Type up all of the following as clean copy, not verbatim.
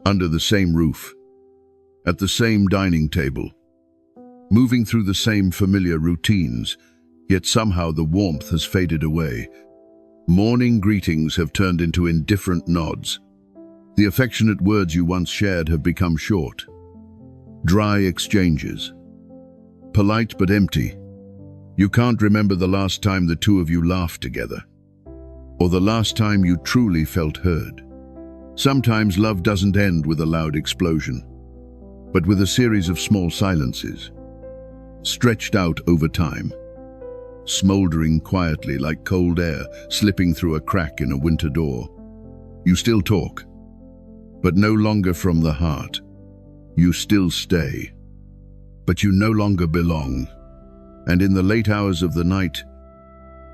under the same roof, at the same dining table, moving through the same familiar routines, yet somehow the warmth has faded away. Morning greetings have turned into indifferent nods. The affectionate words you once shared have become short, dry exchanges, polite but empty. You can't remember the last time the two of you laughed together, or the last time you truly felt heard. Sometimes love doesn't end with a loud explosion, but with a series of small silences, stretched out over time, smoldering quietly like cold air slipping through a crack in a winter door. You still talk, but no longer from the heart. You still stay, but you no longer belong. And in the late hours of the night,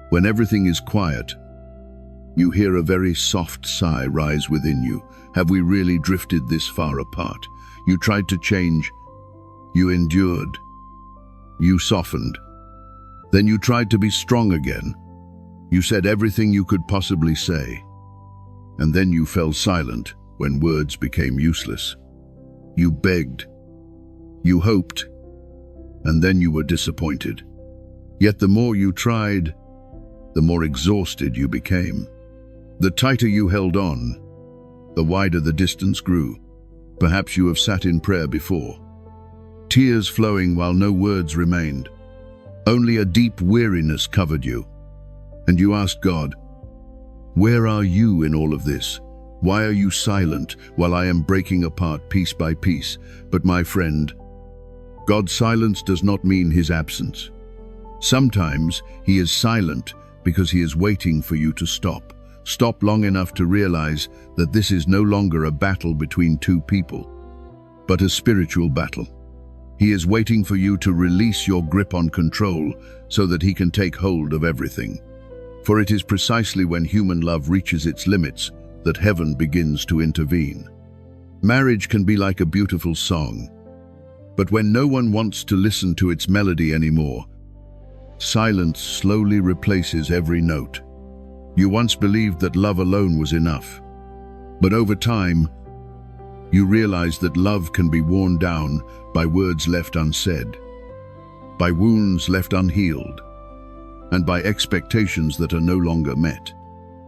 when everything is quiet, you hear a very soft sigh rise within you. Have we really drifted this far apart? You tried to change. You endured. You softened. Then you tried to be strong again. You said everything you could possibly say. And then you fell silent when words became useless. You begged. You hoped. And then you were disappointed. Yet the more you tried, the more exhausted you became. The tighter you held on, the wider the distance grew. Perhaps you have sat in prayer before, tears flowing while no words remained. Only a deep weariness covered you. And you asked God, where are you in all of this? Why are you silent while I am breaking apart piece by piece? But my friend, God's silence does not mean his absence. Sometimes he is silent because he is waiting for you to stop. Stop long enough to realize that this is no longer a battle between two people, but a spiritual battle. He is waiting for you to release your grip on control so that he can take hold of everything. For it is precisely when human love reaches its limits that heaven begins to intervene. Marriage can be like a beautiful song, but when no one wants to listen to its melody anymore, silence slowly replaces every note. You once believed that love alone was enough, but over time, you realize that love can be worn down by words left unsaid, by wounds left unhealed, and by expectations that are no longer met.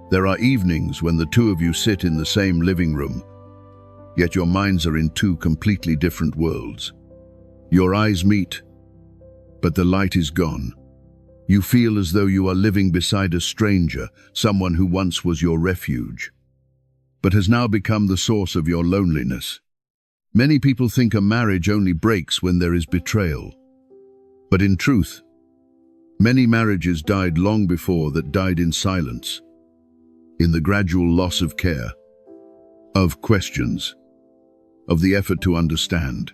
There are evenings when the two of you sit in the same living room, yet your minds are in two completely different worlds. Your eyes meet, but the light is gone. You feel as though you are living beside a stranger, someone who once was your refuge, but has now become the source of your loneliness. Many people think a marriage only breaks when there is betrayal. But in truth, many marriages died long before that, died in silence, in the gradual loss of care, of questions, of the effort to understand.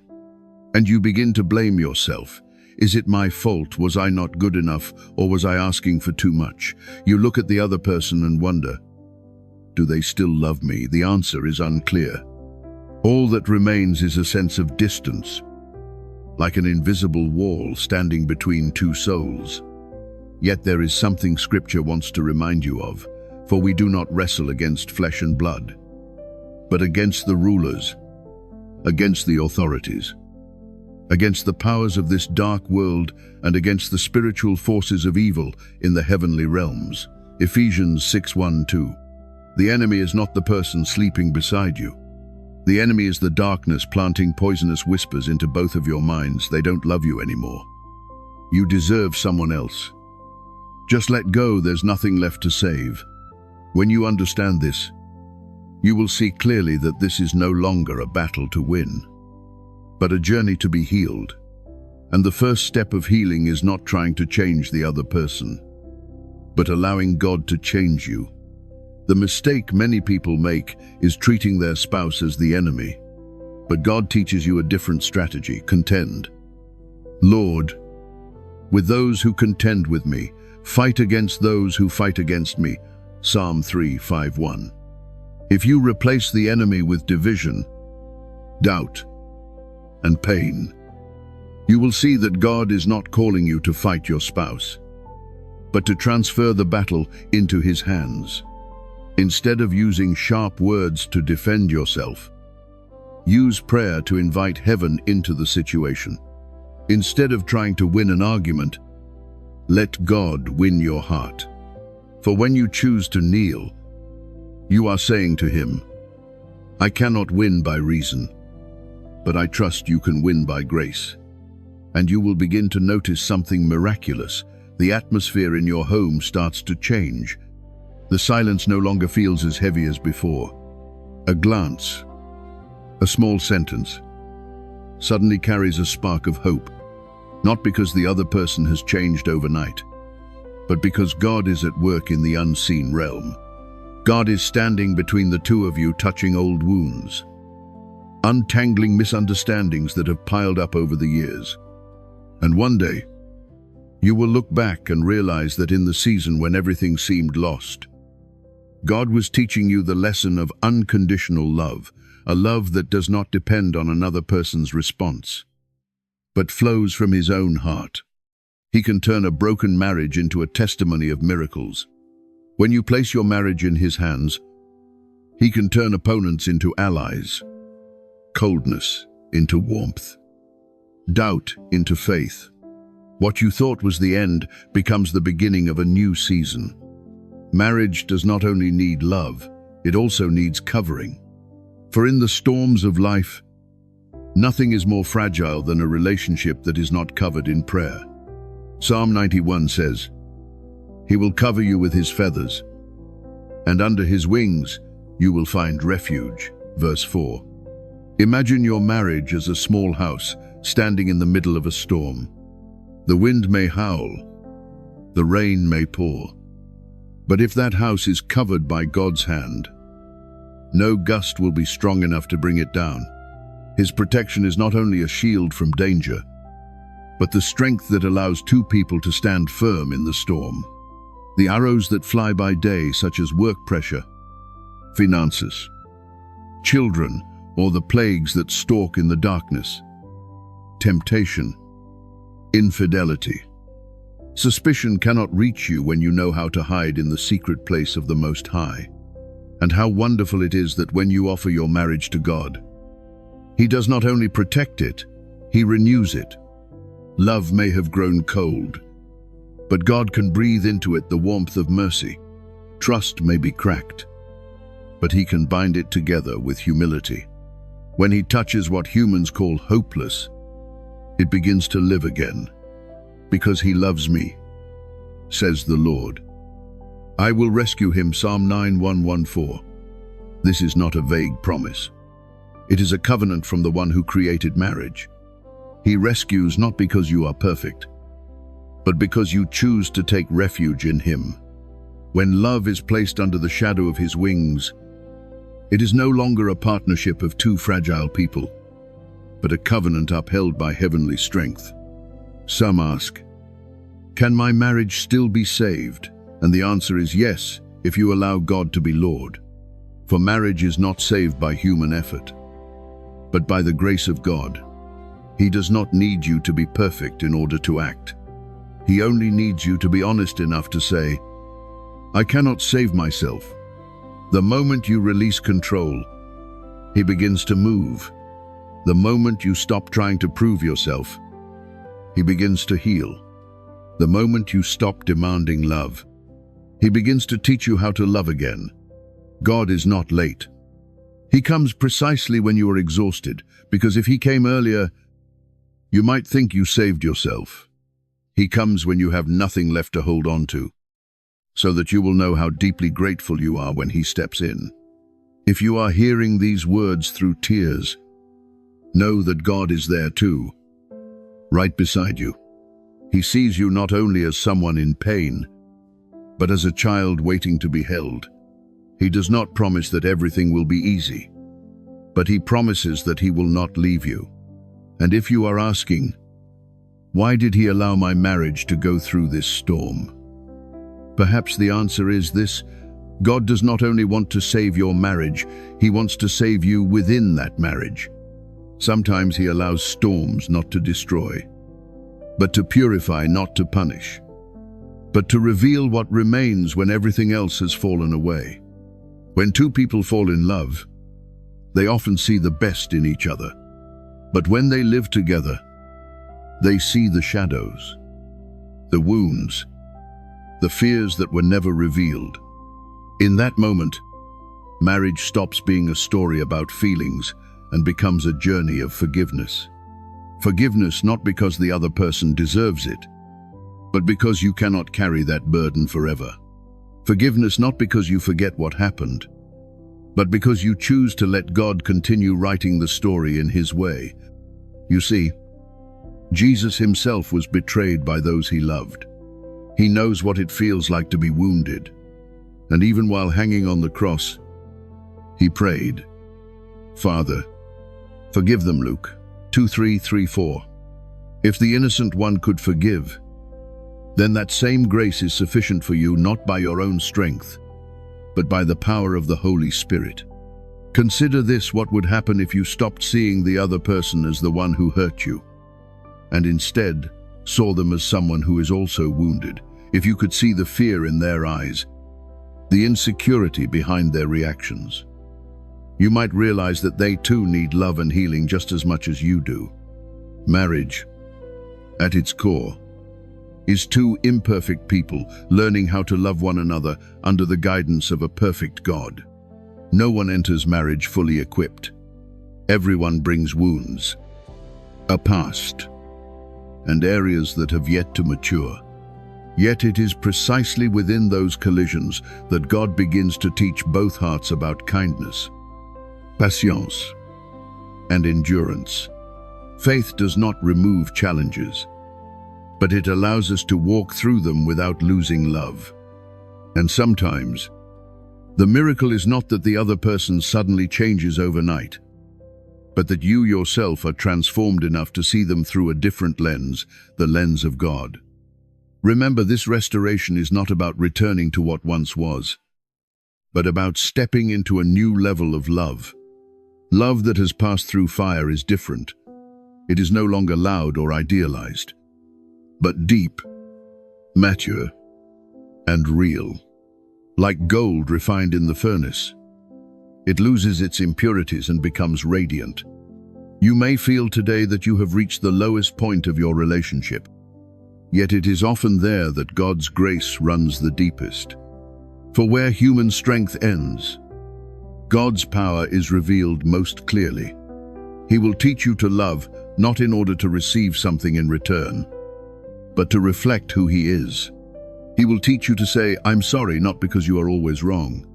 And you begin to blame yourself. Is it my fault? Was I not good enough? Or was I asking for too much? You look at the other person and wonder, do they still love me? The answer is unclear. All that remains is a sense of distance, like an invisible wall standing between two souls. Yet there is something Scripture wants to remind you of, for we do not wrestle against flesh and blood, but against the rulers, against the authorities, against the powers of this dark world, and against the spiritual forces of evil in the heavenly realms. Ephesians 6:1-2. The enemy is not the person sleeping beside you. The enemy is the darkness planting poisonous whispers into both of your minds. They don't love you anymore. You deserve someone else. Just let go, there's nothing left to save. When you understand this, you will see clearly that this is no longer a battle to win, but a journey to be healed. And the first step of healing is not trying to change the other person, but allowing God to change you. The mistake many people make is treating their spouse as the enemy. But God teaches you a different strategy. Contend. Lord, with those who contend with me, fight against those who fight against me. Psalm 3:5-1. If you replace the enemy with division, doubt, and pain, you will see that God is not calling you to fight your spouse, but to transfer the battle into his hands. Instead of using sharp words to defend yourself, Use prayer to invite heaven into the situation. Instead of trying to win an argument, let God win your heart. For when you choose to kneel, you are saying to him, I cannot win by reason, but I trust you can win by grace. And you will begin to notice something miraculous. The atmosphere in your home starts to change. The silence no longer feels as heavy as before. A glance, a small sentence, suddenly carries a spark of hope, not because the other person has changed overnight, but because God is at work in the unseen realm. God is standing between the two of you, touching old wounds, untangling misunderstandings that have piled up over the years. And one day, you will look back and realize that in the season when everything seemed lost, God was teaching you the lesson of unconditional love, a love that does not depend on another person's response, but flows from his own heart. He can turn a broken marriage into a testimony of miracles. When you place your marriage in his hands, he can turn opponents into allies, coldness into warmth, doubt into faith. What you thought was the end becomes the beginning of a new season. Marriage does not only need love, it also needs covering. For in the storms of life, nothing is more fragile than a relationship that is not covered in prayer. Psalm 91 says, He will cover you with his feathers, and under his wings you will find refuge. Verse 4. Imagine your marriage as a small house standing in the middle of a storm. The wind may howl, the rain may pour, but if that house is covered by God's hand, no gust will be strong enough to bring it down. His protection is not only a shield from danger, but the strength that allows two people to stand firm in the storm. The arrows that fly by day, such as work pressure, finances, children, or the plagues that stalk in the darkness, temptation, infidelity. Suspicion cannot reach you when you know how to hide in the secret place of the Most High. And how wonderful it is that when you offer your marriage to God, He does not only protect it, He renews it. Love may have grown cold, but God can breathe into it the warmth of mercy. Trust may be cracked, but He can bind it together with humility. When He touches what humans call hopeless, it begins to live again. Because He loves me, says the Lord, I will rescue him. Psalm 91:14. This is not a vague promise. It is a covenant from the one who created marriage. He rescues not because you are perfect, but because you choose to take refuge in Him. When love is placed under the shadow of His wings, it is no longer a partnership of two fragile people, but a covenant upheld by heavenly strength. Some ask, can my marriage still be saved? And the answer is yes, if you allow God to be Lord. For marriage is not saved by human effort, but by the grace of God. He does not need you to be perfect in order to act. He only needs you to be honest enough to say, I cannot save myself. The moment you release control, He begins to move. The moment you stop trying to prove yourself, He begins to heal. The moment you stop demanding love, He begins to teach you how to love again. God is not late. He comes precisely when you are exhausted, because if He came earlier, you might think you saved yourself. He comes when you have nothing left to hold on to, so that you will know how deeply grateful you are when He steps in. If you are hearing these words through tears, know that God is there too, right beside you. He sees you not only as someone in pain, but as a child waiting to be held. He does not promise that everything will be easy, but He promises that He will not leave you. And if you are asking, why did He allow my marriage to go through this storm? Perhaps the answer is this: God does not only want to save your marriage, He wants to save you within that marriage. Sometimes He allows storms not to destroy, but to purify, not to punish, but to reveal what remains when everything else has fallen away. When two people fall in love, They often see the best in each other. But when they live together, they see the shadows, the wounds, the fears that were never revealed. In that moment, marriage stops being a story about feelings and becomes a journey of forgiveness. Forgiveness not because the other person deserves it, but because you cannot carry that burden forever. Forgiveness not because you forget what happened, but because you choose to let God continue writing the story in His way. You see, Jesus Himself was betrayed by those He loved. He knows what it feels like to be wounded. And even while hanging on the cross, He prayed, "Father, forgive them," Luke 2:3-4. If the innocent one could forgive, then that same grace is sufficient for you, not by your own strength, but by the power of the Holy Spirit. Consider this: what would happen if you stopped seeing the other person as the one who hurt you, and instead saw them as someone who is also wounded? If you could see the fear in their eyes, the insecurity behind their reactions, you might realize that they too need love and healing just as much as you do. Marriage, at its core, is two imperfect people learning how to love one another under the guidance of a perfect God. No one enters marriage fully equipped. Everyone brings wounds, a past, and areas that have yet to mature. Yet it is precisely within those collisions that God begins to teach both hearts about kindness, patience, and endurance. Faith does not remove challenges, but it allows us to walk through them without losing love. And sometimes, the miracle is not that the other person suddenly changes overnight, but that you yourself are transformed enough to see them through a different lens, the lens of God. Remember, this restoration is not about returning to what once was, but about stepping into a new level of love. Love that has passed through fire is different. It is no longer loud or idealized, but deep, mature, and real. Like gold refined in the furnace, it loses its impurities and becomes radiant. You may feel today that you have reached the lowest point of your relationship, yet it is often there that God's grace runs the deepest. For where human strength ends, God's power is revealed most clearly. He will teach you to love, not in order to receive something in return, but to reflect who He is. He will teach you to say, "I'm sorry," not because you are always wrong,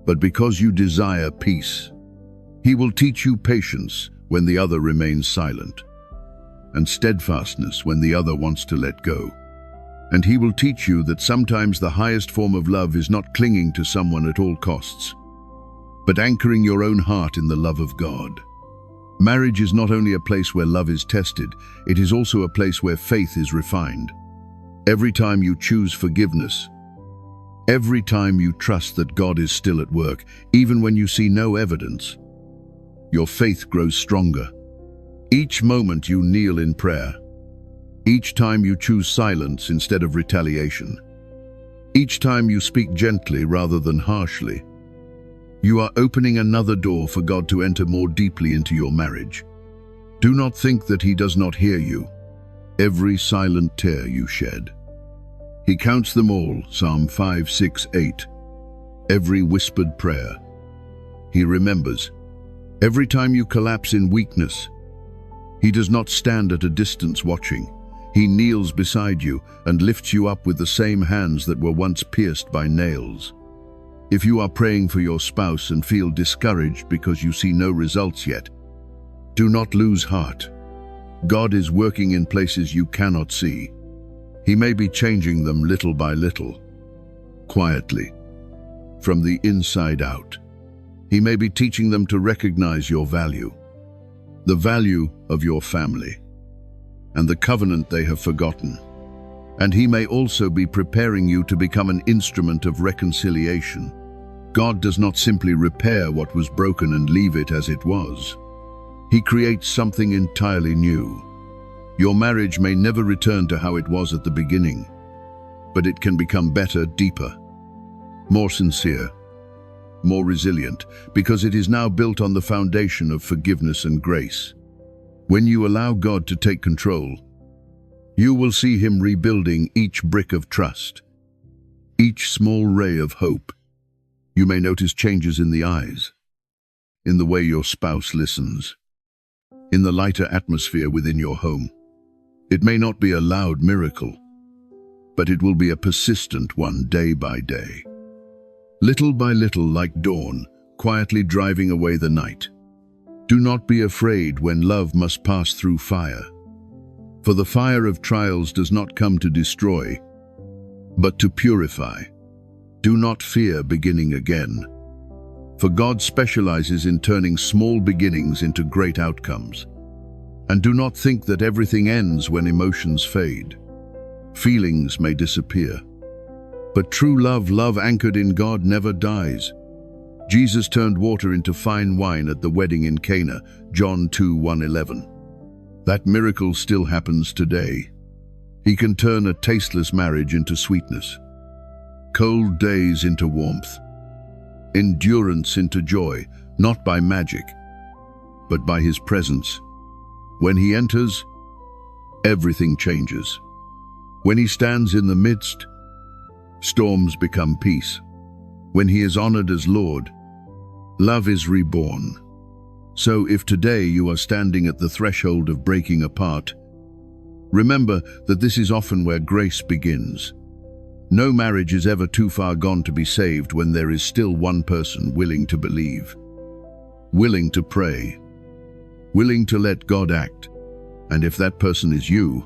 but because you desire peace. He will teach you patience when the other remains silent, and steadfastness when the other wants to let go. And He will teach you that sometimes the highest form of love is not clinging to someone at all costs, but anchoring your own heart in the love of God. Marriage is not only a place where love is tested, it is also a place where faith is refined. Every time you choose forgiveness, every time you trust that God is still at work, even when you see no evidence, your faith grows stronger. Each moment you kneel in prayer, each time you choose silence instead of retaliation, each time you speak gently rather than harshly, you are opening another door for God to enter more deeply into your marriage. Do not think that He does not hear you. Every silent tear you shed, He counts them all, Psalm 5, 6, 8. Every whispered prayer, He remembers. Every time you collapse in weakness, He does not stand at a distance watching. He kneels beside you and lifts you up with the same hands that were once pierced by nails. If you are praying for your spouse and feel discouraged because you see no results yet, do not lose heart. God is working in places you cannot see. He may be changing them little by little, quietly, from the inside out. He may be teaching them to recognize your value, the value of your family, and the covenant they have forgotten. And He may also be preparing you to become an instrument of reconciliation. God does not simply repair what was broken and leave it as it was. He creates something entirely new. Your marriage may never return to how it was at the beginning, but it can become better, deeper, more sincere, more resilient, because it is now built on the foundation of forgiveness and grace. When you allow God to take control, you will see Him rebuilding each brick of trust, each small ray of hope. You may notice changes in the eyes, in the way your spouse listens, in the lighter atmosphere within your home. It may not be a loud miracle, but it will be a persistent one day by day. Little by little, like dawn, quietly driving away the night. Do not be afraid when love must pass through fire. For the fire of trials does not come to destroy, but to purify. Do not fear beginning again. For God specializes in turning small beginnings into great outcomes. And do not think that everything ends when emotions fade. Feelings may disappear. But true love anchored in God, never dies. Jesus turned water into fine wine at the wedding in Cana, John 2:1-11. That miracle still happens today. He can turn a tasteless marriage into sweetness, cold days into warmth, endurance into joy, not by magic, but by His presence. When He enters, everything changes. When He stands in the midst, storms become peace. When He is honored as Lord, love is reborn. So if today you are standing at the threshold of breaking apart, remember that this is often where grace begins. No marriage is ever too far gone to be saved when there is still one person willing to believe, willing to pray, willing to let God act. And if that person is you,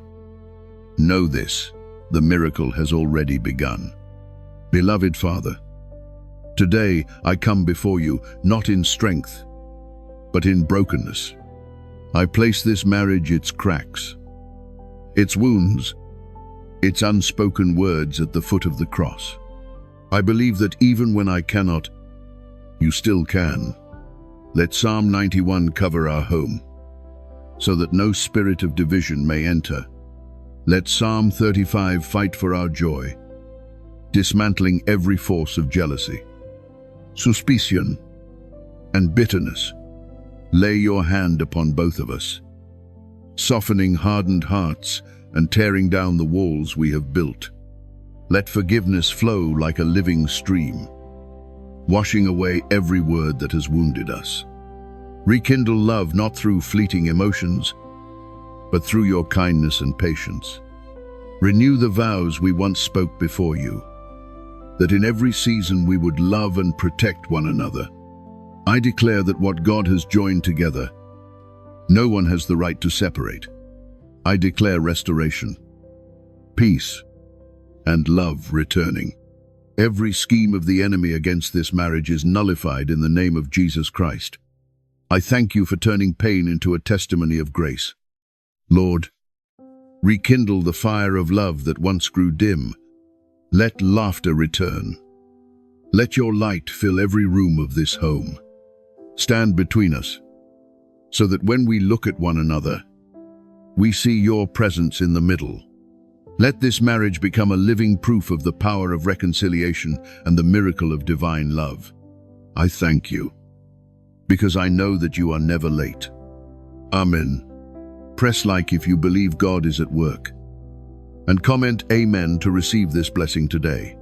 know this: the miracle has already begun. Beloved Father, today I come before you, not in strength, but in brokenness. I place this marriage, its cracks, its wounds, its unspoken words at the foot of the cross. I believe that even when I cannot, you still can. Let Psalm 91 cover our home, so that no spirit of division may enter. Let Psalm 35 fight for our joy, dismantling every force of jealousy, suspicion, and bitterness. Lay your hand upon both of us, softening hardened hearts and tearing down the walls we have built. Let forgiveness flow like a living stream, washing away every word that has wounded us. Rekindle love not through fleeting emotions, but through your kindness and patience. Renew the vows we once spoke before you, that in every season we would love and protect one another. I declare that what God has joined together, no one has the right to separate. I declare restoration, peace, and love returning. Every scheme of the enemy against this marriage is nullified in the name of Jesus Christ. I thank you for turning pain into a testimony of grace. Lord, rekindle the fire of love that once grew dim. Let laughter return. Let your light fill every room of this home. Stand between us, so that when we look at one another, we see your presence in the middle. Let this marriage become a living proof of the power of reconciliation and the miracle of divine love. I thank you, because I know that you are never late. Amen. Press like if you believe God is at work, and comment Amen to receive this blessing today.